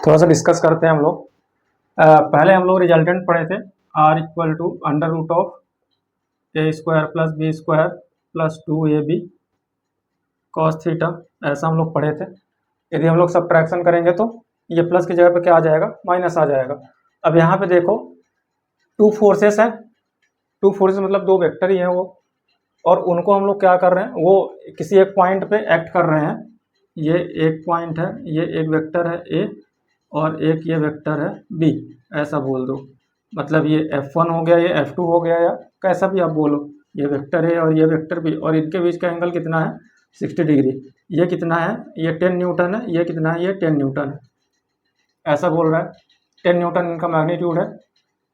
थोड़ा सा डिस्कस करते हैं हम लोग। पहले हम लोग रिजल्टेंट पढ़े थे, r equal to under root of a square plus B square plus 2ab cos theta, ऐसा हम लोग पढ़े थे। यदि हम लोग सब्ट्रैक्शन करेंगे तो ये प्लस की जगह पे क्या आ जाएगा, माइनस आ जाएगा। अब यहाँ पे देखो टू फोर्सेस हैं, टू फोर्सेस मतलब दो वेक्टर ही हैं वो, और उनको हम लोग क्या कर रहे हैं, वो किसी एक पॉइंट पे एक्ट कर रहे हैं। ये एक पॉइंट है, ये एक वेक्टर है ए और एक ये वेक्टर है बी, ऐसा बोल दो। मतलब ये F1 हो गया, ये F2 हो गया, या कैसा भी आप बोलो। ये वेक्टर है और ये वेक्टर बी, और इनके बीच का एंगल कितना है, 60 डिग्री। ये कितना है, ये 10 न्यूटन है, ये कितना है, ये 10 न्यूटन है, ऐसा बोल रहा है। 10 न्यूटन इनका मैग्नीट्यूड है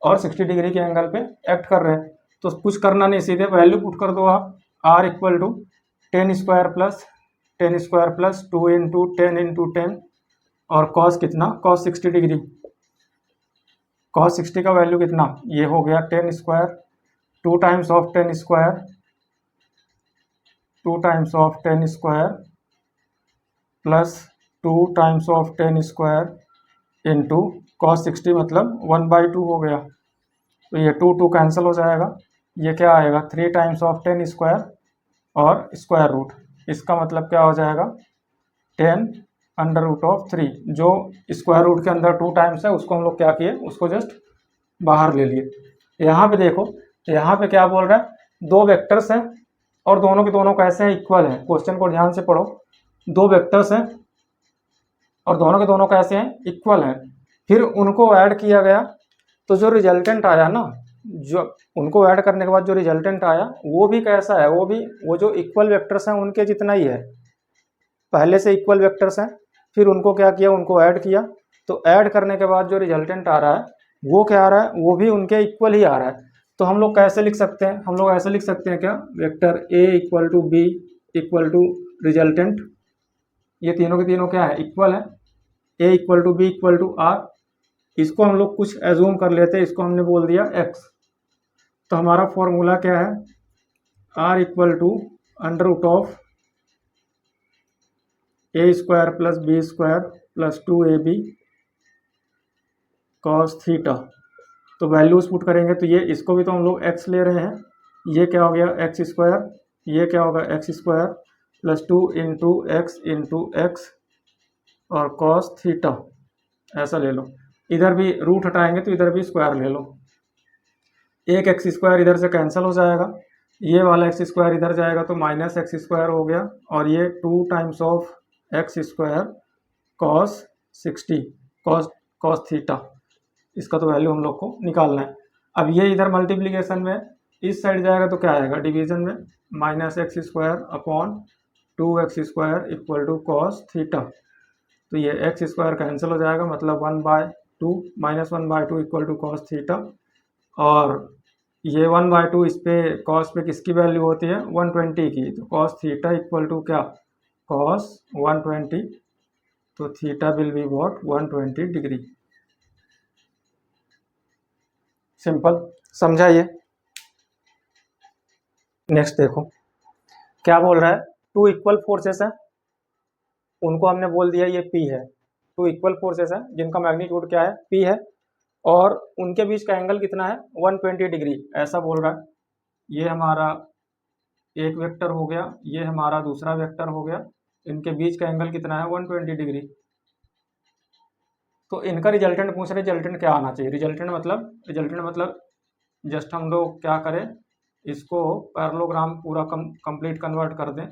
और 60 डिग्री के एंगल पे एक्ट कर रहे हैं। तो कुछ करना नहीं, सीधे वैल्यू पुट कर दो आप। R equal to 10 square plus 2 into 10 और कॉस कितना, कॉस 60 डिग्री। कॉस 60 का वैल्यू कितना, ये हो गया 10 square, 2 times of 10 square, 2 times of 10 square plus 2 times of 10 square into cos 60 मतलब 1/2 हो गया। तो ये 2 कैंसिल हो जाएगा। ये क्या आएगा, 3 टाइम्स ऑफ 10 स्क्वायर और स्क्वायर रूट। इसका मतलब क्या हो जाएगा, 10 अंडर रूट ऑफ 3। जो स्क्वायर रूट के अंदर 2 टाइम्स है उसको हम लोग क्या किए, उसको जस्ट बाहर ले लिए। यहाँ पे देखो, यहाँ पे क्या बोल रहा है, दो वेक्टर्स हैं और दोनों के दोनों कैसे हैं, इक्वल हैं। क्वेश्चन को ध्यान से पढ़ो। दो वेक्टर्स हैं और दोनों के दोनों कैसे हैं, इक्वल हैं। फिर उनको ऐड किया गया तो जो रिजल्टेंट आया ना, जो उनको ऐड करने के बाद जो रिजल्टेंट आया वो भी कैसा है, वो जो इक्वल वेक्टर्स हैं उनके जितना ही है। पहले से इक्वल वेक्टर्स हैं, फिर उनको क्या किया, उनको ऐड किया। तो ऐड करने के बाद जो रिजल्टेंट आ रहा है वो क्या आ रहा है, वो भी उनके इक्वल ही आ रहा है। तो हम लोग कैसे लिख सकते हैं, हम लोग ऐसे लिख सकते हैं क्या, vector A equal to B equal to resultant. ये तीनों के तीनों क्या है, इक्वल है। A equal to B equal to R. इसको हम लोग कुछ एज्यूम कर लेते हैं, इसको हमने बोल दिया एक्स। तो हमारा फॉर्मूला क्या है, r equal to under root of a square plus B square plus 2ab cos theta. तो वैल्यूज पुट करेंगे तो ये, इसको भी तो हम लोग x ले रहे हैं। ये क्या हो गया, एक्स स्क्वायर, ये क्या होगा, x square plus 2 into x और कॉस थीटा, ऐसा ले लो। इधर भी रूट हटाएंगे तो इधर भी स्क्वायर ले लो। एक एक्स स्क्वायर इधर से कैंसिल हो जाएगा, ये वाला एक्स स्क्वायर इधर जाएगा तो माइनस एक्स स्क्वायर हो गया, और ये 2 times of x square cos 60 cos cos theta. इसका तो वैल्यू हम लोग को निकालना है। अब ये इधर मल्टीप्लीकेशन में इस साइड जाएगा तो क्या आएगा, डिवीजन में minus x square upon 2x square equal to cos theta. तो ये एक्स स्क्वायर कैंसिल हो जाएगा, मतलब 1/2 minus 1/2 equal to cos theta. और ये 1/2 इस पे कॉस पे किसकी वैल्यू होती है, 120 की। तो कॉस थीटा इक्वल टू क्या, कॉस 120। तो theta will be what, 120 degree. Simple, समझा ये। नेक्स्ट देखो क्या बोल रहा है, टू इक्वल फोर्सेस है, उनको हमने बोल दिया ये P है। टू इक्वल फोर्सेस है जिनका मैग्नीट्यूड क्या है, P है, और उनके बीच का एंगल कितना है, 120 डिग्री, ऐसा बोल रहा है। ये हमारा एक वेक्टर हो गया, ये हमारा दूसरा वेक्टर हो गया, इनके बीच का एंगल कितना है, 120 डिग्री। तो इनका रिजल्टेंट पूछ रहे, रिजल्टेंट क्या आना चाहिए। रिजल्टेंट मतलब जस्ट हम लोग क्या करें, इसको पैरेललोग्राम पूरा कंप्लीट कन्वर्ट कर दें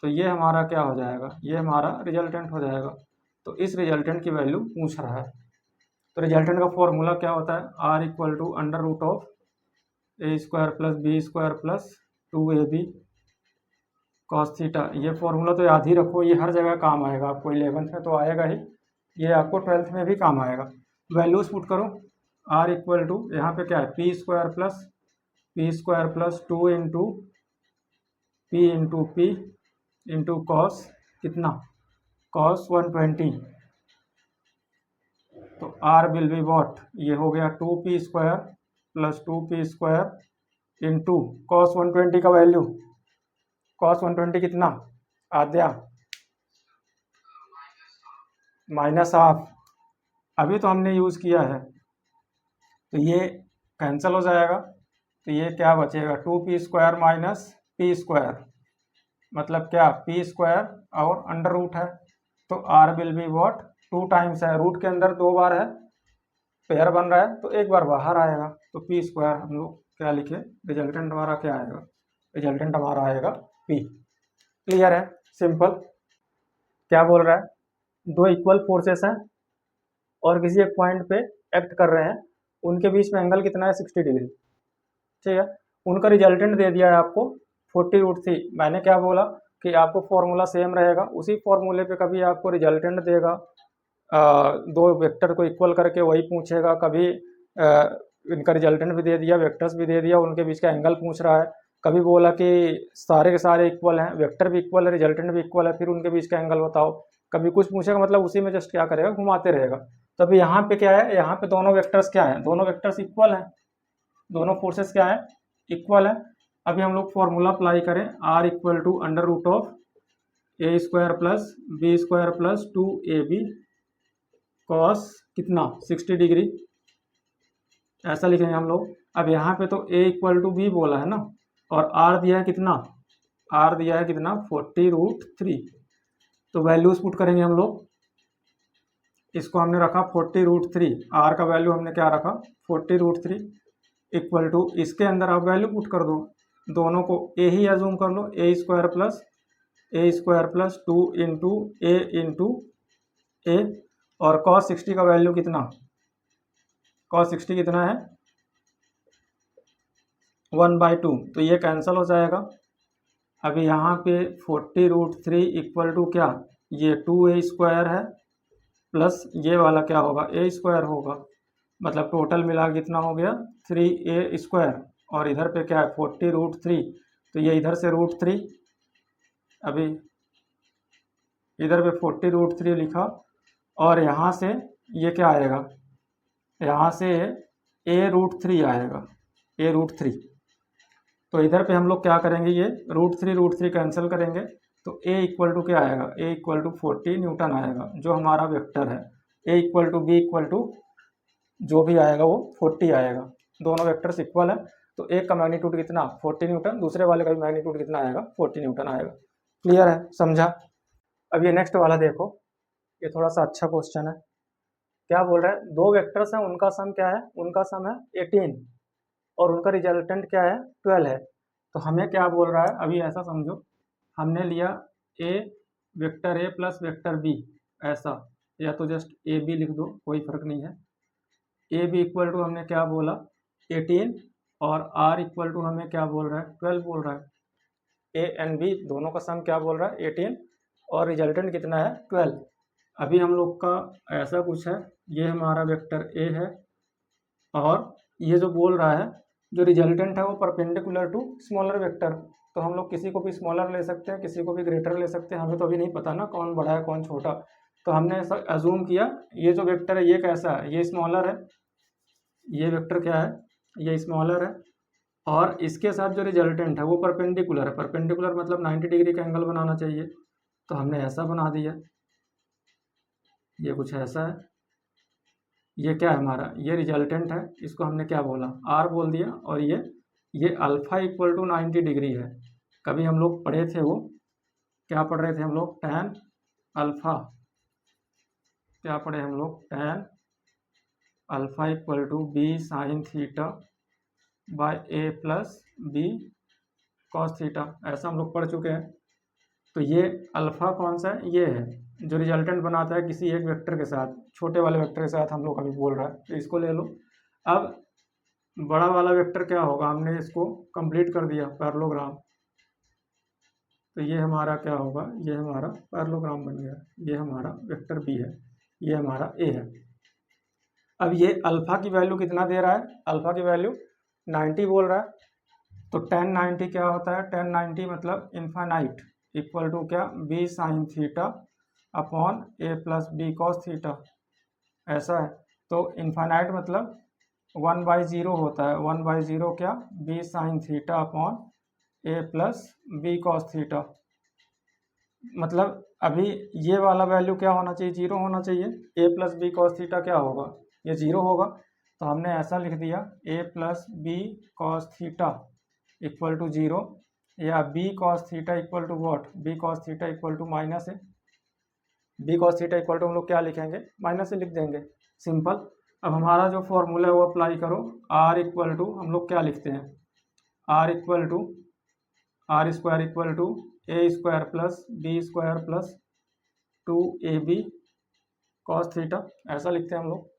तो ये हमारा क्या हो जाएगा, ये हमारा रिजल्टेंट हो जाएगा। तो इस रिजल्टेंट की वैल्यू पूछ रहा है। तो रिजल्टेंट का फॉर्मूला क्या होता है, r equal to under root of a square plus B square plus 2ab cos theta. ये फॉर्मूला तो याद ही रखो, ये हर जगह काम आएगा आपको। 11th में तो आएगा ही, ये आपको 12th में भी काम आएगा। वैल्यूज पुट करो, आर इक्वल टू यहाँ पे क्या है, P square plus 2 into P into cos कितना, कॉस 120। तो आर विल बी वॉट, ये हो गया 2p square plus 2p square into cos 120 का वैल्यू, कॉस 120 कितना, आध्या माइनस हाफ, अभी तो हमने यूज़ किया है, तो ये कैंसिल हो जाएगा, तो ये क्या बचेगा 2p² माइनस p², मतलब क्या p² और अंडर रूट है, तो r will be what 2 times है, रूट के अंदर 2 बार है, पेयर बन रहा है तो एक बार बाहर आएगा, तो p² हम लोग क्या लिखे, रिजल्टेंट हमारा क्या आएगा, रिजल्टेंट हमारा आएगा p। क्लियर है, सिंपल। क्या बोल रहा है, दो इक्वल फोर्सेस हैं और किसी एक पॉइंट पे एक्ट कर रहे हैं, उनके बीच में एंगल कितना है 60 डिग्री, ठीक है। उनका रिजल्टेंट दे दिया है आपको 40√3। मैंने क्या बोला कि आपको फॉर्मूला सेम रहेगा, उसी फॉर्मूले पे कभी आपको रिजल्टेंट देगा, दो वेक्टर को इक्वल करके वही पूछेगा, कभी इनका रिजल्टेंट भी दे दिया, वेक्टर्स भी दे दिया, उनके बीच का एंगल पूछ रहा है, कभी बोला कि सारे के सारे इक्वल हैं, वेक्टर भी इक्वल है, रिजल्टेंट भी इक्वल है, फिर उनके बीच का एंगल बताओ, कभी कुछ पूछेगा, मतलब उसी में जस्ट क्या करेगा, घुमाते रहेगा। तो अभी यहाँ पे क्या है, यहाँ पे दोनों वेक्टर्स क्या है, दोनों वेक्टर्स इक्वल हैं, दोनों फोर्सेस क्या है, इक्वल है। अभी हम लोग फॉर्मूला अप्लाई करें, r equal to under root of a² plus b² plus 2ab cos कितना 60 डिग्री, ऐसा लिखेंगे हम लोग। अब यहाँ पे तो a इक्वल टू b बोला है ना, और r दिया है कितना, r दिया है कितना 40√3, तो वैल्यूज पुट करेंगे हम लोग। इसको हमने रखा 40√3, r का वैल्यू हमने क्या रखा 40√3 इक्वल टू, इसके अंदर आप वैल्यू पुट कर दो, दोनों को a ही एज्यूम कर लो, a² plus 2 into a into a, और cos 60 का वैल्यू कितना, cos 60 कितना है 1/2, तो ये कैंसिल हो जाएगा। अभी यहाँ पे 40√3 इक्वल टू क्या, ये 2a² है प्लस ये वाला क्या होगा a² होगा, मतलब टोटल मिला कितना हो गया 3a², और इधर पे क्या है 40√3, तो ये इधर से √3, अभी इधर पे 40√3 लिखा, और यहाँ से ये क्या आएगा, यहाँ से a√3 आएगा, a√3, तो इधर पे हम लोग क्या करेंगे, ये √3 कैंसिल करेंगे, तो a इक्वल टू क्या आएगा, a इक्वल टू 40 न्यूटन आएगा, जो हमारा वेक्टर है, a equal to b equal to जो भी आएगा वो 40 आएगा, दोनों वेक्टर्स इक्वल है, तो एक का मैग्नीट्यूड कितना 40 न्यूटन, दूसरे वाले का भी मैग्नीट्यूड कितना आएगा 40 न्यूटन आएगा। क्लियर है, समझा। अब ये नेक्स्ट वाला देखो, ये थोड़ा सा अच्छा क्वेश्चन है। क्या बोल रहा है, दो वेक्टर्स हैं, उनका सम क्या है, उनका सम है 18 और उनका रिजल्टेंट क्या है 12 है। तो हमें क्या बोल रहा है, अभी ऐसा समझो, हमने लिया a vector a plus vector b, ऐसा, या तो जस्ट ए बी लिख दो, कोई फर्क नहीं है। ए बी इक्वल टू हमने क्या बोला 18, और r इक्वल टू हमें क्या बोल रहा है 12 बोल रहा है। ए एंड बी दोनों का सम क्या बोल रहा है 18, और रिजल्टेंट कितना है 12। अभी हम लोग का ऐसा कुछ है, ये हमारा वेक्टर ए है, और ये जो बोल रहा है जो रिजल्टेंट है वो परपेंडिकुलर टू स्मॉलर वेक्टर, तो हम लोग किसी को भी स्मॉलर ले सकते हैं, किसी को भी ग्रेटर ले सकते हैं, हमें तो अभी नहीं पता ना कौन बड़ा है कौन छोटा, तो हमने ऐसा अजूम किया ये जो वेक्टर है ये कैसा है, ये स्मॉलर है, ये वेक्टर क्या है ये स्मॉलर है, और इसके साथ जो रिजल्टेंट है वो परपेंडिकुलर है, परपेंडिकुलर मतलब 90 डिग्री का एंगल बनाना चाहिए, तो हमने ऐसा बना दिया, ये कुछ ऐसा है, ये क्या है हमारा, ये रिजल्टेंट है, इसको हमने क्या बोला आर बोल दिया, और ये अल्फा इक्वल टू 90 डिग्री है। कभी हम लोग पढ़े थे, वो क्या पढ़ रहे थे हम लोग, टैन अल्फा, क्या पढ़े हम लोग, tan alpha equal to b sine theta by a plus B cos theta, ऐसा हम लोग पढ़ चुके हैं। तो ये अल्फा कौन सा है, ये है जो रिजल्टेंट बनाता है किसी एक वेक्टर के साथ, छोटे वाले वेक्टर के साथ हम लोग अभी बोल रहा है, तो इसको ले लो। अब बड़ा वाला वेक्टर क्या होगा, हमने इसको कंप्लीट कर दिया पैरेललोग्राम, तो ये हमारा क्या होगा, ये हमारा पैरेललोग्राम बन गया, ये हमारा वेक्टर बी है, ये हमारा ए है। अब ये अल्फा की वैल्यू कितना दे रहा है, अल्फा की वैल्यू 90 बोल रहा है, तो tan 90 क्या होता है, tan 90 मतलब इन्फाइनाइट इक्वल टू क्या B sine theta upon A plus B cos theta, ऐसा है। तो इन्फाइनाइट मतलब 1/0 होता है, 1/0 क्या B sine theta upon A plus B cos theta, मतलब अभी ये वाला वैल्यू क्या होना चाहिए, 0 होना चाहिए। ए प्लस बी कॉस थीटा क्या होगा, ये 0 होगा। तो हमने ऐसा लिख दिया A plus B cos theta equal to 0, या B cos theta equal to what, B cos theta equal to minus A. B cos theta equal to हम लोग क्या लिखेंगे, माइनस से लिख देंगे, सिंपल। अब हमारा जो फॉर्मूला है वो अप्लाई करो, आर इक्वल टू हम लोग क्या लिखते हैं, r equal to r square equal to a square plus B square plus 2ab cos theta, ऐसा लिखते हैं हम लोग।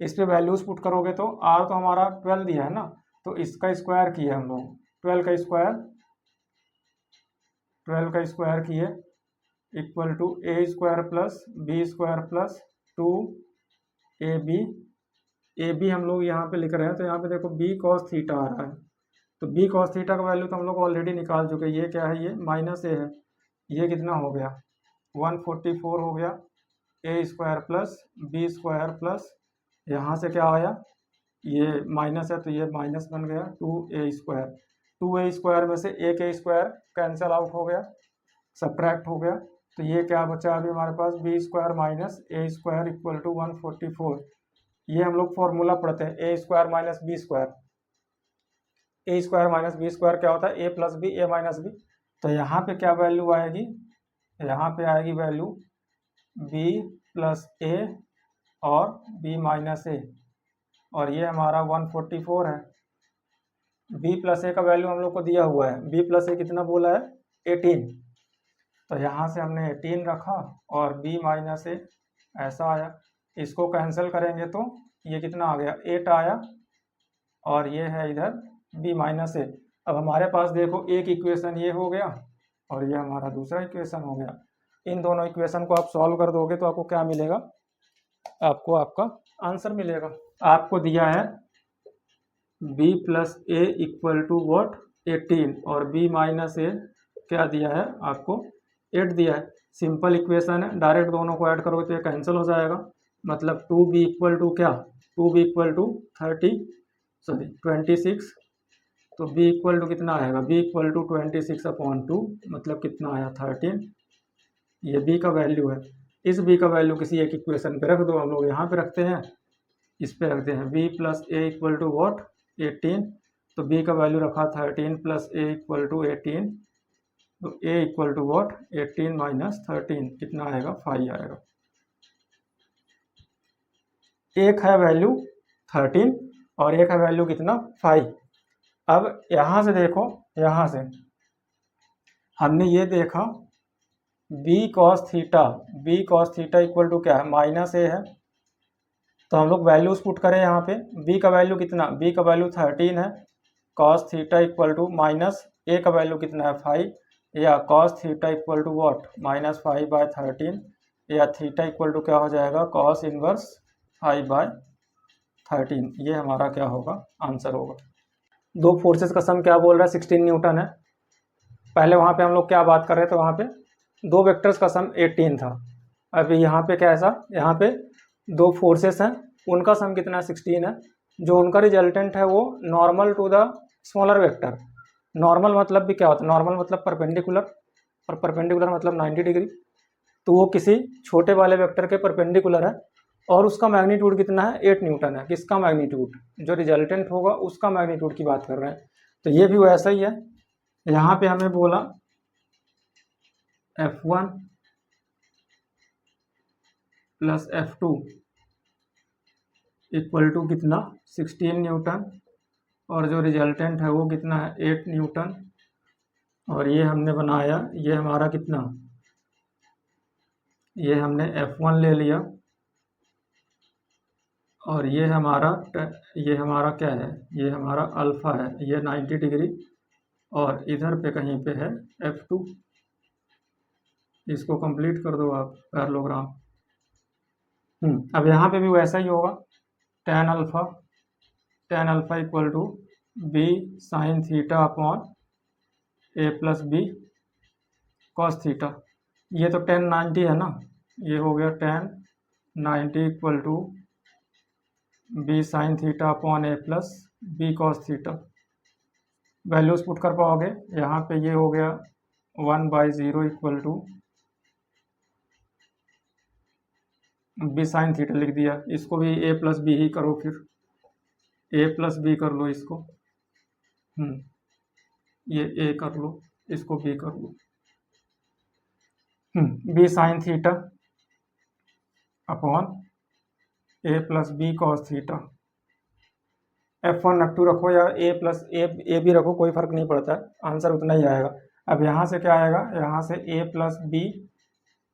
इस पे वैल्यूज पुट करोगे तो आर तो हमारा 12 दिया है ना, तो इसका स्क्वायर किया हम लोग, 12 का स्क्वायर किए equal to a square plus B square plus 2ab। A b हम लोग यहाँ पे लिख रहे हैं, तो यहाँ पे देखो बी कॉस थीटा आ रहा है, तो बी कॉस थीटा का वैल्यू तो हम लोग ऑलरेडी निकाल चुके हैं। ये क्या है, ये माइनस ए है, ये कितना हो गया 144 हो गया। A square plus B square plus यहाँ से क्या आया, ये माइनस है तो ये माइनस बन गया 2a स्क्वायर में से एक ए स्क्वायर कैंसिल आउट हो गया, सब्ट्रैक्ट हो गया, तो ये क्या बचा अभी हमारे पास B square minus A square equal to 144। ये हम लोग फॉर्मूला पढ़ते हैं, A square minus B square, A square minus B square क्या होता है, A plus B A minus B. तो यहाँ पे क्या वैल्यू आएगी, यहाँ पे आएगी वैल्यू बी प्लस ए और बी माइनस ए, और ये हमारा 144 है। बी प्लस ए का वैल्यू हम लोग को दिया हुआ है, बी प्लस ए कितना बोला है 18, तो यहाँ से हमने 18 रखा और बी माइनस ए ऐसा आया। इसको कैंसिल करेंगे तो ये कितना आ गया 8 आया, और ये है इधर बी माइनस ए। अब हमारे पास देखो एक इक्वेशन ये हो गया और ये हमारा दूसरा इक्वेशन हो गया। इन दोनों इक्वेशन को आप सॉल्व कर दोगे तो आपको क्या मिलेगा, आपको आपका आंसर मिलेगा। आपको दिया है b plus a equal to what 18 और b माइनस ए क्या दिया है आपको 8 दिया है। सिंपल इक्वेशन है, डायरेक्ट दोनों को ऐड करोगे तो ये कैंसिल हो जाएगा, मतलब 2b इक्वल टू क्या, 2b इक्वल टू 26, तो b इक्वल टू कितना आएगा, b इक्वल टू 26/2 मतलब कितना आया 13। ये b का वैल्यू है। इस b का वैल्यू किसी एक इक्वेशन पे रख दो, हम लोग यहाँ पे रखते हैं, इस पे रखते हैं b plus a equal to what 18, तो b का वैल्यू रखा 13 प्लस ए इक्वल टू 18, तो a equal to what 18 minus 13 कितना आएगा 5 आएगा। एक है वैल्यू 13 और एक है वैल्यू कितना 5। अब यहाँ से देखो, यहाँ से हमने ये देखा b cos theta equal to क्या है माइनस ए है, तो हम लोग वैल्यूज पुट करें यहाँ पे, b का वैल्यू कितना, b का वैल्यू 13 है, cos theta equal to minus a का वैल्यू कितना है 5, या cos theta equal to what -5/13, या थीटा इक्वल टू क्या हो जाएगा cos इनवर्स 5/13। ये हमारा क्या होगा आंसर होगा। दो फोर्सेस का सम क्या बोल रहा है 16 न्यूटन है। पहले वहाँ पे हम लोग क्या बात कर रहे थे, वहाँ पे दो वेक्टर्स का सम 18 था। अभी यहाँ पे कैसा, यहाँ पे दो फोर्सेस हैं, उनका सम कितना 16 है। जो उनका रिजल्टेंट है वो normal to the smaller vector. Normal मतलब भी क्या होता है, नॉर्मल मतलब परपेंडिकुलर, और परपेंडिकुलर मतलब 90 डिग्री। तो वो किसी छोटे वाले वेक्टर के परपेंडिकुलर है और उसका मैग्नीट्यूड कितना है 8 न्यूटन है। किसका मैग्नीट्यूड, जो रिजल्टेंट होगा उसका मैग्नीट्यूड की बात कर रहे हैं। तो ये भी वैसा ही है, यहाँ पे हमें बोला F1 plus F2 equal to कितना 16 न्यूटन, और जो रिजल्टेंट है वो कितना है 8 न्यूटन। और ये हमने बनाया, ये हमारा कितना, ये हमने F1 ले लिया, और ये हमारा क्या है, ये हमारा अल्फ़ा है, ये 90 डिग्री, और इधर पे कहीं पे है F2। इसको कंप्लीट कर दो आप पैरेललोग्राम। अब यहाँ पे भी वैसा ही होगा, tan alpha equal to b sine theta upon a plus B cos theta. ये तो tan 90 है ना, ये हो गया tan 90 equal to b sine theta upon a plus B cos theta. Values put कर पाओगे, यहाँ पे ये हो गया 1/0 equal to b sine theta लिख दिया। इसको भी ए प्लस बी ही करो, फिर ए प्लस बी कर लो इसको। ये ए कर लो, इसको बी कर लो। B sine theta upon A plus B cos theta. F1 F2 रखो या ए प्लस ए भी रखो, कोई फर्क नहीं पड़ता है, आंसर उतना ही आएगा। अब यहाँ से क्या आएगा, यहाँ से A plus B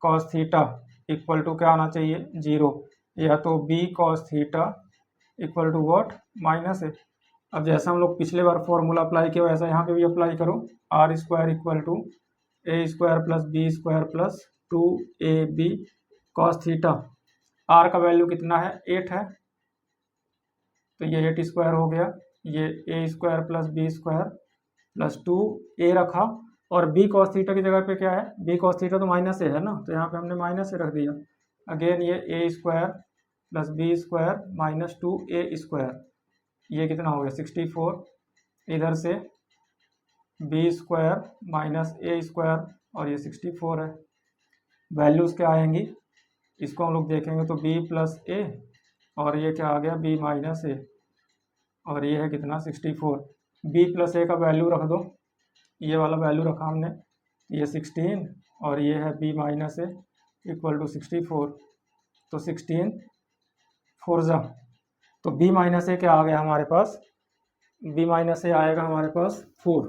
cos theta equal to क्या आना चाहिए, 0, या तो B cos theta equal to what, minus A. अब जैसा हम लोग पिछले बार फॉर्मूला अप्लाई किया वैसा यहाँ पे भी अप्लाई करो। R square equal to a square plus B square plus 2ab cos theta. R का वैल्यू कितना है, 8 है, तो ये 8 स्क्वायर हो गया। ये A square plus B square plus 2a रखा, और बी कॉस थीटा की जगह पे क्या है, बी कॉस थीटा तो माइनस ए है ना, तो यहाँ पे हमने माइनस ए रख दिया। अगेन ये A square plus B square minus 2a square, ये कितना हो गया 64। इधर से B square minus A square, और ये 64 है। वैल्यूज़ क्या आएंगी, इसको हम लोग देखेंगे तो b प्लस ए, और ये क्या आ गया b माइनस ए, और ये है कितना 64। b प्लस ए का वैल्यू रख दो, ये वाला वैल्यू रखा हमने, ये 16, और ये है b minus A equal to 64। तो 16 4 जा, तो b माइनस ए क्या आ गया हमारे पास, b माइनस ए आएगा हमारे पास 4।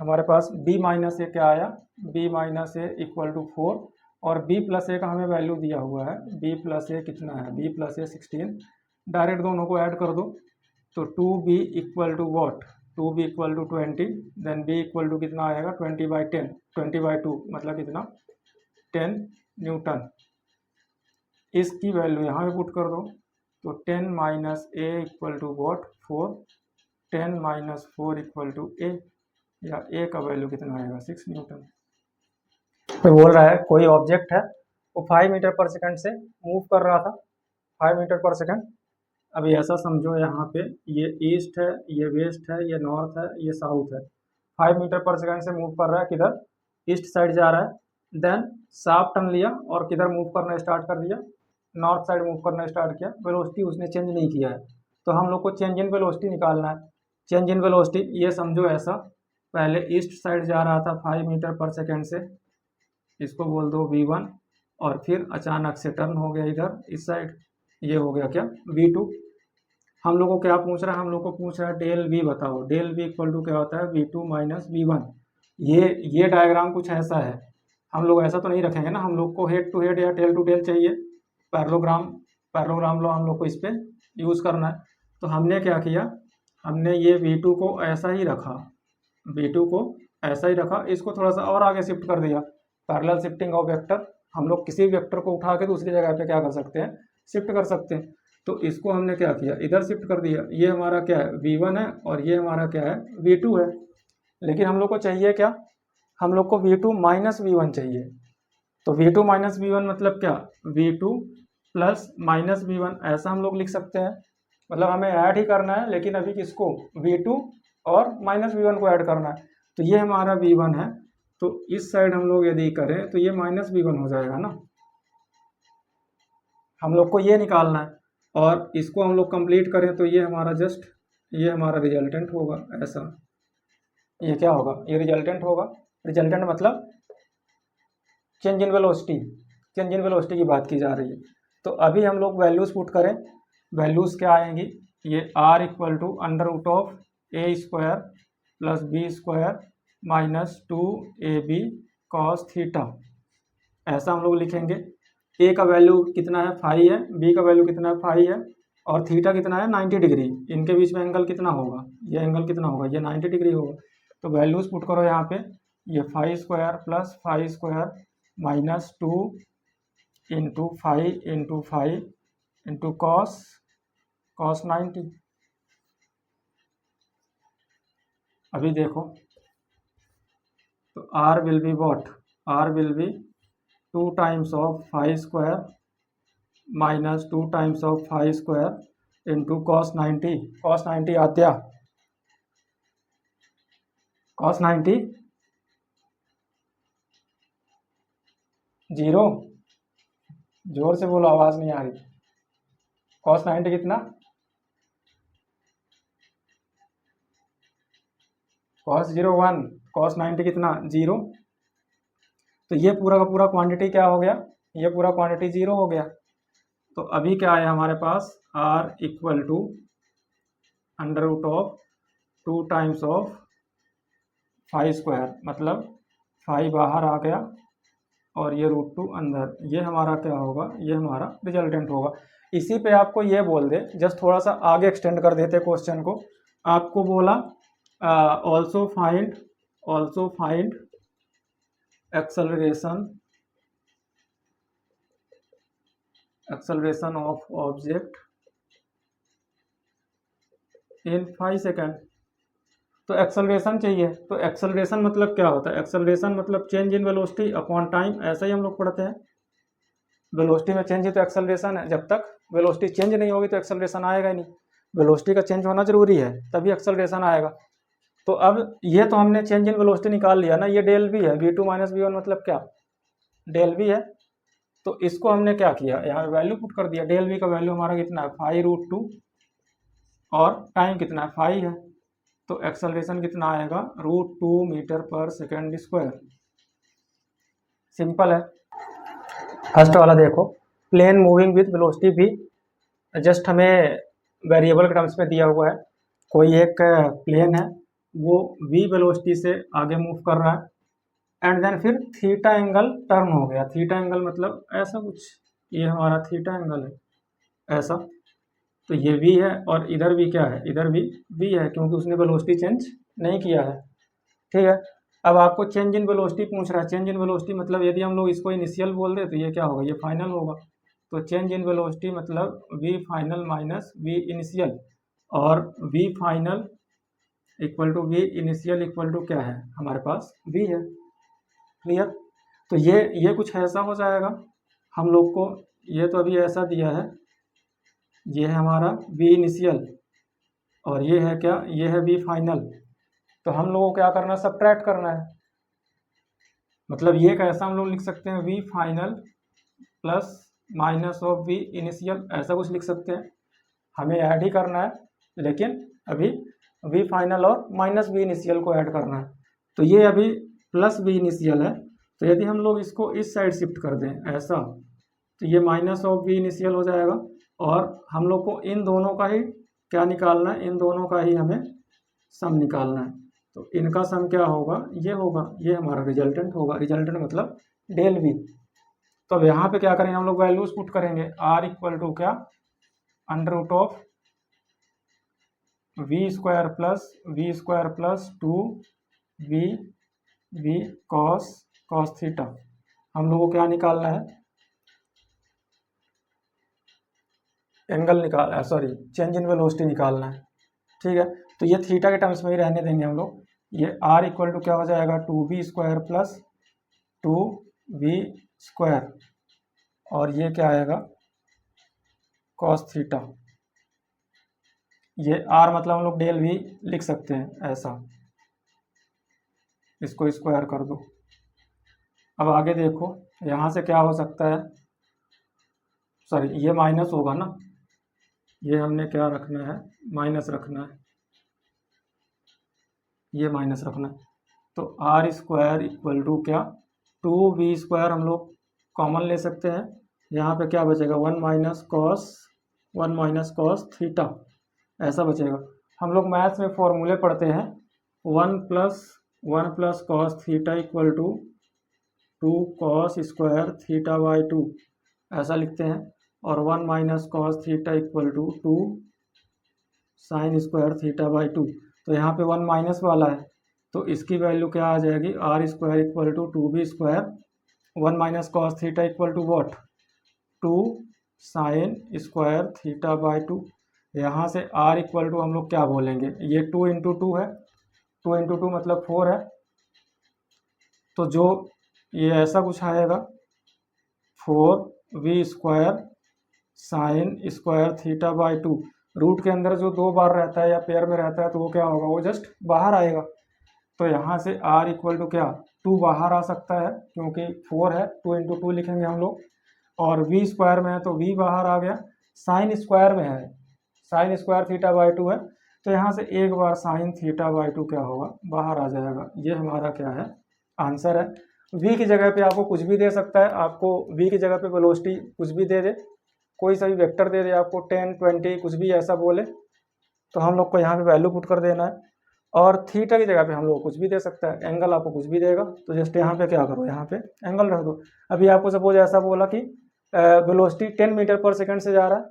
हमारे पास b माइनस ए क्या आया, b minus A equal to 4, और b प्लस ए का हमें वैल्यू दिया हुआ है, b प्लस ए कितना है, b प्लस ए 16। डायरेक्ट दोनों को ऐड कर दो, तो 2b equal to what, 2b equal to 20, then b equal to कितना आएगा 20/10, 20/2 मतलब कितना 10 न्यूटन। इसकी वैल्यू यहाँ पे पुट कर दो, तो 10 minus A equal to what 4, 10 minus 4 equal to A, या ए का वैल्यू कितना आएगा 6 न्यूटन। तो बोल रहा है कोई ऑब्जेक्ट है, वो 5 मीटर पर सेकंड से मूव कर रहा था, 5 मीटर पर सेकंड। अभी ऐसा समझो यहाँ पे ये ईस्ट है, ये वेस्ट है, ये नॉर्थ है, ये साउथ है। 5 मीटर पर सेकंड से मूव कर रहा है, किधर, ईस्ट साइड जा रहा है। देन शार्प टर्न लिया और किधर मूव करना स्टार्ट कर दिया, नॉर्थ साइड मूव करना स्टार्ट किया। वेलोसिटी उसने चेंज नहीं किया है, तो हम लोग को चेंज इन वेलोसिटी निकालना है। चेंज इन वेलोसिटी ये समझो ऐसा, पहले ईस्ट साइड जा रहा था 5 मीटर पर सेकेंड से, इसको बोल दो v1, और फिर अचानक से टर्न हो गया इधर इस साइड, ये हो गया क्या v2। हम लोग को क्या पूछ रहा है, हम लोग को पूछ रहा है डेल v बताओ, डेल v इक्वल टू क्या होता है v2 माइनस v1। ये डायग्राम कुछ ऐसा है, हम लोग ऐसा तो नहीं रखेंगे ना, हम लोग को हेड टू हेड या टेल टू टेल चाहिए, पैरेललोग्राम लो हम लोग को इस पर यूज़ करना है। तो हमने क्या किया, हमने ये v2 को ऐसा ही रखा, v2 को ऐसा ही रखा, इसको थोड़ा सा और आगे शिफ्ट कर दिया, पैरेलल शिफ्टिंग ऑफ वेक्टर। हम लोग किसी वेक्टर को उठा के दूसरी जगह पे क्या कर सकते हैं, शिफ्ट कर सकते हैं। तो इसको हमने क्या किया, इधर शिफ्ट कर दिया, ये हमारा क्या है v1 है, और ये हमारा क्या है v2 है। लेकिन हम लोग को चाहिए क्या, हम लोग को v2 माइनस v1 चाहिए। तो v2 माइनस v1 मतलब क्या, v2 प्लस माइनस v1, ऐसा हम लोग लिख सकते हैं। मतलब हमें ऐड ही करना है, लेकिन अभी किसको, v2 और माइनस v1 को ऐड करना है। तो ये हमारा v1 है, तो इस साइड हम लोग यदि करें तो ये माइनस v1 हो जाएगा ना, हम लोग को ये निकालना है। और इसको हम लोग कंप्लीट करें तो ये हमारा जस्ट, ये हमारा रिजल्टेंट होगा ऐसा, ये क्या होगा, ये रिजल्टेंट होगा। रिजल्टेंट मतलब change in velocity, change in velocity की बात की जा रही है। तो अभी हम लोग वैल्यूज़ पुट करें, वैल्यूज़ क्या आएंगी, ये r equal to under root of a square plus B square minus 2ab cos theta, ऐसा हम लोग लिखेंगे। ए का वैल्यू कितना है 5 है, बी का वैल्यू कितना है 5 है, और थीटा कितना है 90 डिग्री, इनके बीच में एंगल कितना होगा, ये एंगल कितना होगा, ये 90 डिग्री होगा। तो वैल्यूज़ पुट करो यहाँ पे, ये 5 square plus 5 square minus 2 into 5 into cos 90। अभी देखो, तो r will be what, r will be 2 times of 5 square minus 2 times of 5 square into cos 90 आत्या, कॉस 90 जीरो, जोर से बोलो, आवाज़ नहीं आ रही। कॉस 90 कितना, कॉस 0 1, कॉस 90 कितना, जीरो। तो ये पूरा का पूरा क्वांटिटी क्या हो गया, ये पूरा क्वांटिटी जीरो हो गया। तो अभी क्या है हमारे पास, r equal to under root of 2 times of 5 square, मतलब 5 बाहर आ गया और ये √2 अंदर, ये हमारा क्या होगा, ये हमारा रिजल्टेंट होगा। इसी पे आपको ये बोल दे, जस्ट थोड़ा सा आगे एक्सटेंड कर देते क्वेश्चन को। आपको बोला also find acceleration of object in 5 second. तो एक्सेलरेशन चाहिए, तो एक्सेलरेशन मतलब क्या होता है, एक्सेलरेशन मतलब change in velocity upon time, ऐसा ही हम लोग पढ़ते हैं। वेलोसिटी में चेंज ही तो एक्सेलरेशन है, जब तक वेलोसिटी चेंज नहीं होगी तो एक्सेलरेशन आएगा ही नहीं। वेलोसिटी का चेंज होना जरूरी है, तभी एक्सेलरेशन आएगा। तो अब ये तो हमने चेंज इन वेलोसिटी निकाल लिया ना, ये डेल वी है, v2 माइनस वी वन मतलब क्या, डेल वी है। तो इसको हमने क्या किया, यहाँ वैल्यू पुट कर दिया। डेल वी का वैल्यू हमारा कितना है, 5√2, और टाइम कितना है, 5 है। तो एक्सेलरेशन कितना आएगा, √2 मीटर पर सेकेंड स्क्वायर। सिंपल है। फर्स्ट वाला देखो, प्लेन मूविंग विद वेलोसिटी भी, जस्ट हमें वेरिएबल के टर्म्स में दिया हुआ है। कोई एक प्लेन है, वो v वेलोसिटी से आगे मूव कर रहा है, एंड देन फिर थीटा एंगल टर्न हो गया। थीटा एंगल मतलब ऐसा कुछ, ये हमारा थीटा एंगल है ऐसा। तो ये v है, और इधर भी क्या है, इधर भी v है, क्योंकि उसने वेलोसिटी चेंज नहीं किया है। ठीक है। अब आपको चेंज इन वेलोसिटी पूछ रहा है। चेंज इन वेलोसिटी मतलब यदि हम लोग इसको इनिशियल बोल दे तो ये क्या होगा, ये फाइनल होगा। तो चेंज इन वेलोसिटी मतलब v final minus v initial, और v final equal to v initial equal to क्या है हमारे पास, v है। क्लियर। तो ये कुछ ऐसा हो जाएगा हम लोग को। ये तो अभी ऐसा दिया है, ये है हमारा v इनिशियल, और ये है क्या, ये है v फाइनल। तो हम लोगों को क्या करना है, सबट्रैक्ट करना है। मतलब ये कैसा हम लोग लिख सकते हैं, v final plus minus of v initial, ऐसा कुछ लिख सकते हैं। हमें ऐड ही करना है, लेकिन अभी v फाइनल और माइनस v इनिशियल को ऐड करना है। तो ये अभी प्लस v इनिशियल है, तो यदि हम लोग इसको इस साइड शिफ्ट कर दें ऐसा, तो ये माइनस ऑफ v इनिशियल हो जाएगा। और हम लोग को इन दोनों का ही क्या निकालना है, इन दोनों का ही हमें सम निकालना है। तो इनका सम क्या होगा, ये होगा, ये हमारा रिजल्टेंट होगा। रिजल्टेंट मतलब डेल वी। तो अब यहाँ पे क्या करेंगे, हम लोग वैल्यूज पुट करेंगे। r इक्वल टू क्या, under root of v square plus 2 v cos theta. हम लोग को क्या निकालना है, एंगल निकाल, सॉरी चेंज इन वेलोसिटी निकालना है। ठीक है। तो ये थीटा के टर्म्स में ही रहने देंगे हम लोग। ये r इक्वल टू क्या हो जाएगा, 2v square plus 2v square, और ये क्या आएगा, कॉस थीटा। ये r मतलब हम लोग डेल v लिख सकते हैं ऐसा, इसको स्क्वायर कर दो। अब आगे देखो, यहाँ से क्या हो सकता है, सॉरी ये माइनस होगा ना, ये हमने क्या रखना है, माइनस रखना है, ये माइनस रखना है। तो r स्क्वायर इक्वल टू क्या, 2v स्क्वायर हम लोग कॉमन ले सकते हैं। यहाँ पे क्या बचेगा, 1 माइनस कॉस थीटा, ऐसा बचेगा। हम लोग मैथ्स में फॉर्मूले पढ़ते हैं, 1 plus cos theta equal to 2 cos square theta by 2, ऐसा लिखते हैं। और 1 minus cos theta equal to 2 sine square theta by 2। तो यहाँ पे 1 माइनस वाला है, तो इसकी वैल्यू क्या आ जाएगी, r square equal to 2b square, 1 minus cos theta equal to what, 2 sine square theta by 2। यहाँ से r इक्वल टू हम लोग क्या बोलेंगे, ये 2 इंटू 2 है, 2 इंटू 2 मतलब 4 है। तो जो ये ऐसा कुछ आएगा, 4v square sine square theta by 2। Root के अंदर जो 2 बार रहता है या पेयर में रहता है, तो वो क्या होगा, वो जस्ट बाहर आएगा। तो यहाँ से r इक्वल टू क्या 2 बाहर आ सकता है क्योंकि 4 है, 2 इंटू 2 लिखेंगे हम लोग, और v स्क्वायर में है तो v बाहर आ गया, साइन स्क्वायर में है, साइन स्क्वायर थीटा बाई 2 है, तो यहाँ से एक बार साइन थीटा बाई 2 क्या होगा बाहर आ जाएगा। ये हमारा क्या है आंसर है। v की जगह पे आपको कुछ भी दे सकता है, आपको v की जगह पे वेलोसिटी कुछ भी दे दे, कोई सा भी वेक्टर दे दे आपको 10 20 कुछ भी ऐसा बोले, तो हम लोग को यहाँ पे वैल्यू पुट कर देना है। और थीटा की जगह पे हम लोग कुछ भी दे सकता है, एंगल आपको कुछ भी देगा, तो जस्ट यहाँ पे क्या करो यहाँ पे एंगल रख दो। अभी आपको सपोज ऐसा बोला कि वेलोसिटी 10 मीटर पर सेकंड से जा रहा है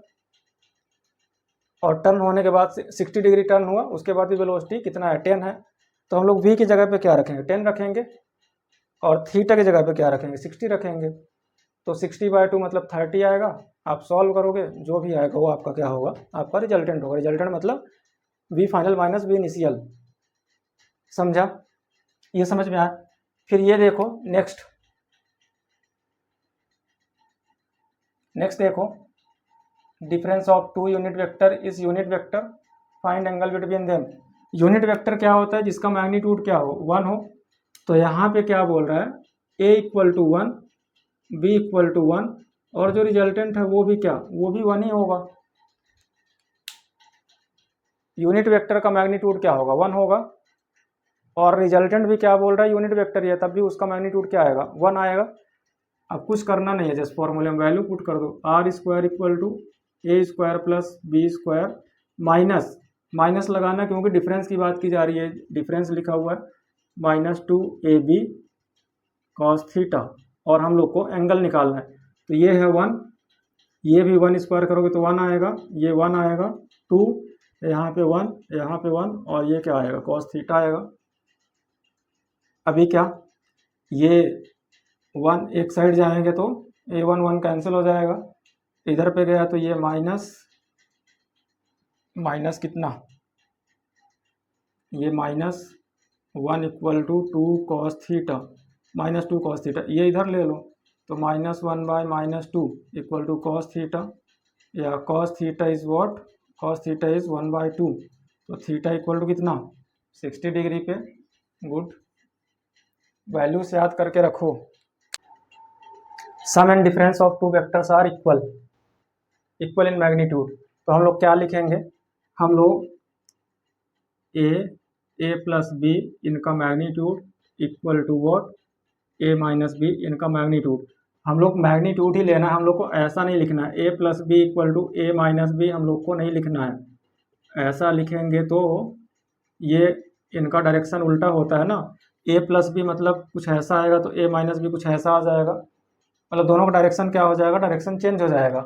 और टर्न होने के बाद 60 डिग्री टर्न हुआ, उसके बाद भी वेलोसिटी कितना है 10 है, तो हम लोग v की जगह पे क्या रखेंगे 10 रखेंगे और थीटा की जगह पे क्या रखेंगे 60 रखेंगे, तो 60/2 मतलब 30 आएगा। आप सॉल्व करोगे जो भी आएगा वो आपका क्या होगा आपका रिजल्टेंट होगा। रिजल्टेंट मतलब v final minus v initial. समझा, ये समझ में आया। फिर ये देखो नेक्स्ट देखो difference of two unit vector is unit vector, find angle between them. Unit vector क्या होता है जिसका मैग्नीट्यूड क्या हो 1 हो, तो यहाँ पे क्या बोल रहा है a equal to 1 b equal to 1 और जो रिजल्टेंट है वो भी क्या वो भी 1 ही होगा। यूनिट वेक्टर का मैग्नीट्यूड क्या होगा 1 होगा और रिजल्टेंट भी क्या बोल रहा है यूनिट वेक्टर ही है, तब भी उसका मैग्नीट्यूड क्या आएगा 1 आएगा। अब कुछ करना नहीं है, जस्ट फॉर्मूले में वैल्यू पुट कर दो, r square equal to a square plus B square minus minus लगाना क्योंकि डिफरेंस की बात की जा रही है, डिफरेंस लिखा हुआ है -2ab कॉस थीटा और हम लोग को एंगल निकालना है, तो ये है 1, ये भी 1 स्क्वायर करोगे तो 1 आएगा, ये 1 आएगा 2, यहाँ पे 1 यहाँ पे 1 और ये क्या आएगा कॉस थीटा आएगा। अभी क्या ये 1 एक साइड जाएंगे तो a1 1 कैंसिल हो जाएगा, इधर पे गया तो ये माइनस कितना ये -1 equal to 2 cos theta -2 cos theta, ये इधर ले लो तो -1/-2 इक्वल टू कॉस थीटा, या cos theta is what cos theta is 1/2, तो थीटा इक्वल टू कितना 60 डिग्री पे। गुड, वैल्यूज याद करके रखो। Sum and difference of two vectors are equal in magnitude, तो हम लोग क्या लिखेंगे, हम लोग ए प्लस बी इनका magnitude equal to what A minus B इनका मैग्नीट्यूड। हम लोग मैग्नीट्यूड ही लेना है, हम लोग को ऐसा नहीं लिखना है A plus B equal to A minus B, हम लोग को नहीं लिखना है। ऐसा लिखेंगे तो ये इनका डायरेक्शन उल्टा होता है ना, ए प्लस बी मतलब कुछ ऐसा आएगा तो ए माइनस बी कुछ ऐसा आ जाएगा, मतलब दोनों का डायरेक्शन क्या हो जाएगा डायरेक्शन चेंज हो जाएगा।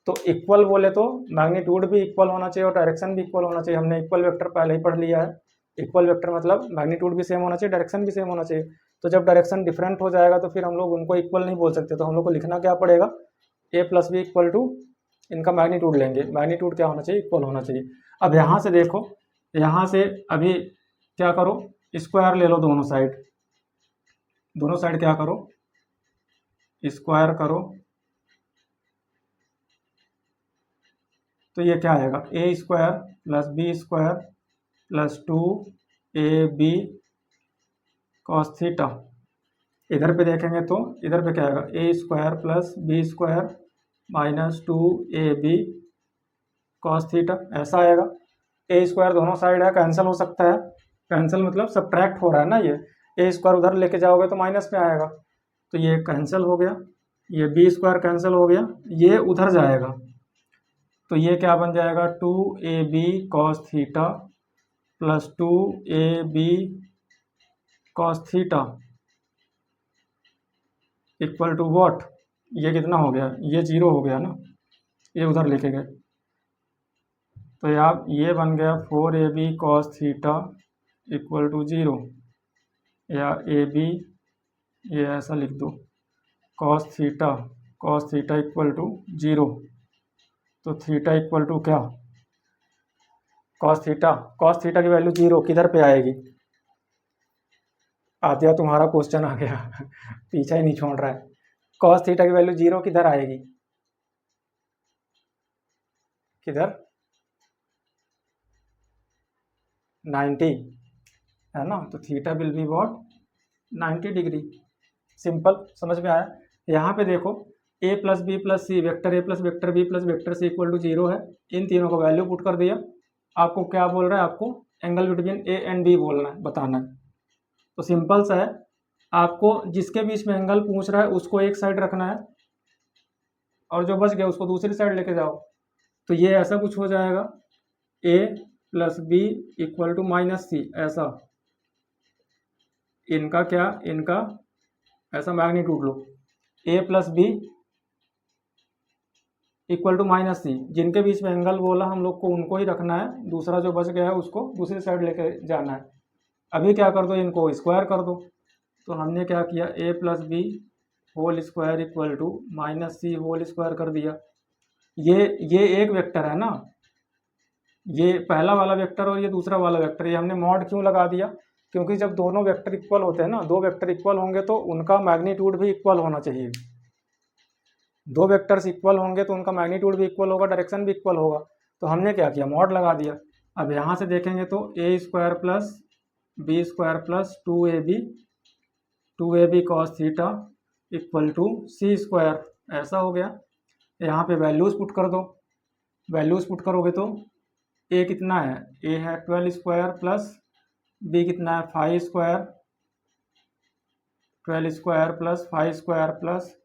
तो इक्वल बोले तो मैग्नीट्यूड भी इक्वल होना चाहिए और डायरेक्शन भी इक्वल होना चाहिए, हमने इक्वल वेक्टर पहले ही पढ़ लिया है। इक्वल वेक्टर मतलब मैग्नीट्यूड भी सेम होना चाहिए डायरेक्शन भी सेम होना चाहिए, तो जब डायरेक्शन डिफरेंट हो जाएगा तो फिर हम लोग उनको इक्वल नहीं बोल सकते, तो हम लोग को लिखना क्या पड़ेगा ए प्लस बी इक्वल टू इनका मैग्नीट्यूड लेंगे, मैग्नीट्यूड क्या होना चाहिए इक्वल होना चाहिए। अब यहाँ से देखो, यहाँ से अभी क्या करो स्क्वायर ले लो, दोनों साइड क्या करो स्क्वायर करो, तो ये क्या आएगा A square plus B square plus 2ab cos theta. इधर पे देखेंगे तो इधर पे क्या आएगा A square plus B square -2ab cos theta, ऐसा आएगा। ए स्क्वायर दोनों साइड है कैंसिल हो सकता है, कैंसिल मतलब सब्ट्रैक्ट हो रहा है ना, ये ए स्क्वायर उधर लेके जाओगे तो माइनस में आएगा, तो ये कैंसिल हो गया, ये बी स्क्वायर कैंसिल हो गया, ये उधर जाएगा तो ये क्या बन जाएगा 2ab cos theta plus 2ab cos theta equal to what, ये कितना हो गया ये 0 हो गया ना, ये उधर लेके गए, तो यार ये बन गया 4ab cos theta equal to 0, या ab ये ऐसा लिख दो कॉस थीटा इक्वल टू 0, तो थीटा इक्वल टू क्या कॉस थीटा की वैल्यू 0 किधर पे आएगी, आद्या तुम्हारा क्वेश्चन आ गया पीछा ही नहीं छोड़ रहा है, कॉस थीटा की वैल्यू 0 किधर आएगी, किधर 90, है ना, तो theta will be what 90 degree. Simple, समझ में आया। यहाँ पे देखो a plus b plus c, vector a plus vector b plus vector c equal to 0 है। इन तीनों को वैल्यू पुट कर दिया। आपको क्या बोल रहा है, आपको angle between a and b बोलना है, बताना है। तो सिंपल सा है, आपको जिसके बीच में एंगल पूछ रहा है उसको एक साइड रखना है और जो बच गया उसको दूसरी साइड लेके जाओ। तो ये ऐसा कुछ हो जाएगा, a plus B equal to minus C, ऐसा। इनका क्या, इनका ऐसा मैग्नीट्यूड लो, a plus B equal to minus C. जिनके बीच में एंगल बोला हम लोग को उनको ही रखना है, दूसरा जो बच गया है उसको दूसरी साइड लेके जाना है। अभी क्या कर दो, इनको स्क्वायर कर दो। तो हमने क्या किया, a plus b whole square equal to minus c whole square कर दिया। ये एक वेक्टर है ना, ये पहला वाला वेक्टर और ये दूसरा वाला वेक्टर, ये हमने मॉड क्यों लगा दिया, क्योंकि जब दोनों वेक्टर इक्वल होते हैं ना, दो वेक्टर इक्वल होंगे तो उनका मैग्नीट्यूड भी इक्वल होना चाहिए। दो वेक्टर्स इक्वल होंगे तो उनका मैग्नीट्यूड भी इक्वल होगा, डायरेक्शन भी इक्वल होगा। तो हमने क्या किया, मॉड लगा दिया। अब यहाँ से देखेंगे तो a square plus B square plus 2ab cos theta equal to c square, ऐसा हो गया। यहाँ पे वैल्यूज़ पुट कर दो। वैल्यूज़ पुट करोगे तो a कितना है, a है 12 स्क्वायर प्लस b कितना है 5 square, 12 square plus 5 square plus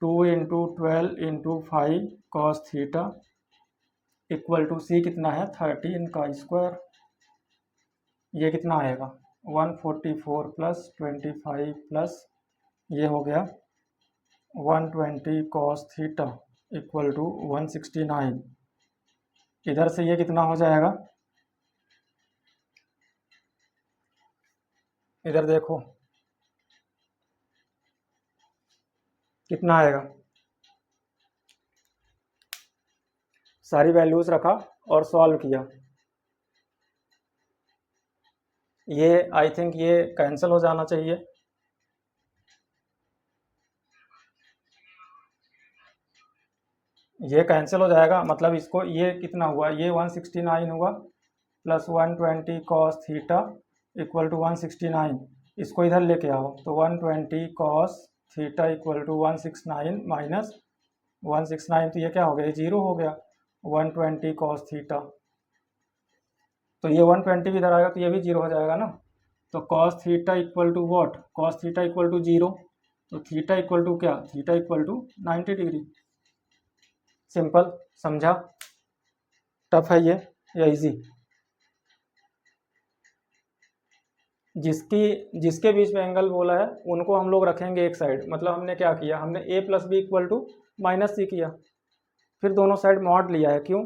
2 into 12 into 5 cos theta equal to C कितना है 13 का स्क्वायर। ये कितना आएगा 144 प्लस 25 प्लस ये हो गया 120 कॉस थीटा इक्वल टू 169। इधर से ये कितना हो जाएगा, इधर देखो कितना आएगा। सारी वैल्यूज रखा और सॉल्व किया। ये आई थिंक ये कैंसिल हो जाना चाहिए। ये कैंसिल हो जाएगा, मतलब इसको ये कितना हुआ, ये 169 हुआ plus 120 cos theta equal to 169। इसको इधर लेके आओ तो 120 cos theta equal to 169 minus 169, तो ये क्या हो गया, ये जीरो हो गया 120 कॉस थीटा। तो ये 120 भी इधर आएगा तो ये भी जीरो हो जाएगा ना। तो cos theta equal to what, cos theta equal to zero. तो थीटा इक्वल टू क्या, theta equal to 90 degree. Simple, समझा। टफ है ये या इजी। जिसके बीच में एंगल बोला है उनको हम लोग रखेंगे एक साइड। मतलब हमने क्या किया, हमने a plus B equal to minus C किया, फिर दोनों साइड मॉड लिया है। क्यों,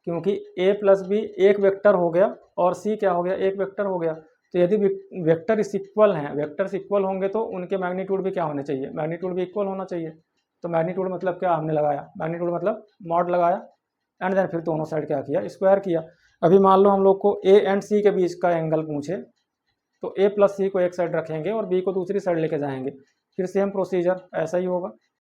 क्योंकि a प्लस बी एक वेक्टर हो गया और c क्या हो गया, एक वेक्टर हो गया। तो यदि वेक्टर इक्वल हैं, वेक्टर्स इक्वल होंगे तो उनके मैग्नीट्यूड भी क्या होने चाहिए, मैग्नीट्यूड भी इक्वल होना चाहिए। तो मैग्नीट्यूड मतलब क्या हमने लगाया, मैग्नीट्यूड मतलब मॉड लगाया एंड देन फिर दोनों साइड क्या किया, स्क्वायर किया। अभी मान लो हम लोग को a एंड c के बीच का एंगल पूछे तो a प्लस सी को एक साइड रखेंगे और b को दूसरी साइड लेके जाएंगे। फिर सेम प्रोसीजर ऐसा ही होगा।